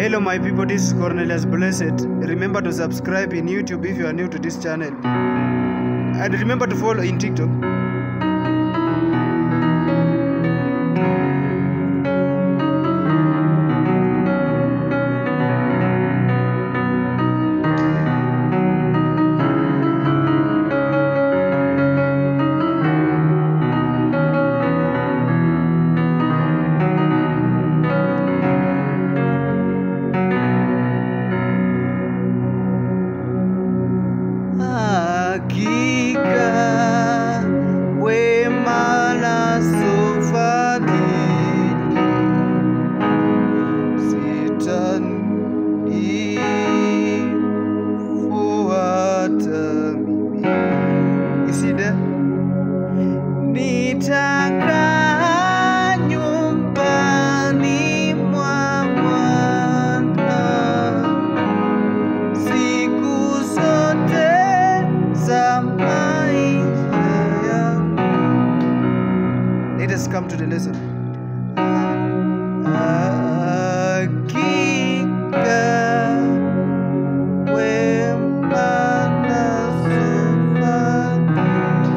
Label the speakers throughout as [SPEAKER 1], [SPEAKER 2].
[SPEAKER 1] Hello my people, this is Cornelius Blessed. Remember to subscribe in YouTube if you are new to this channel. And remember to follow in TikTok. Hakika wema na fadhili zitanifuata mimi. You see there? Nitakaa nyumbani mwa Bwana siku zote za maisha yangu. Let us come to the lesson. Hakika wema na zitanifuata.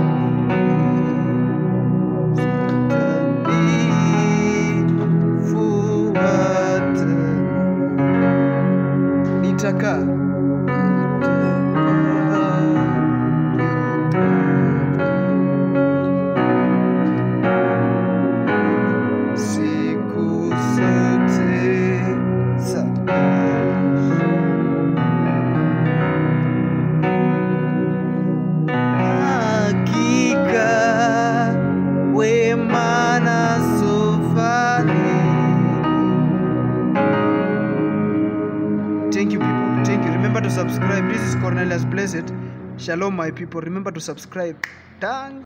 [SPEAKER 1] Nitakaa siku zote za maisha. Hakika wema na fadhili. Thank you people. Thank you. Remember to subscribe. This is Cornelius Blessed. Shalom my people. Remember to subscribe. Thanks.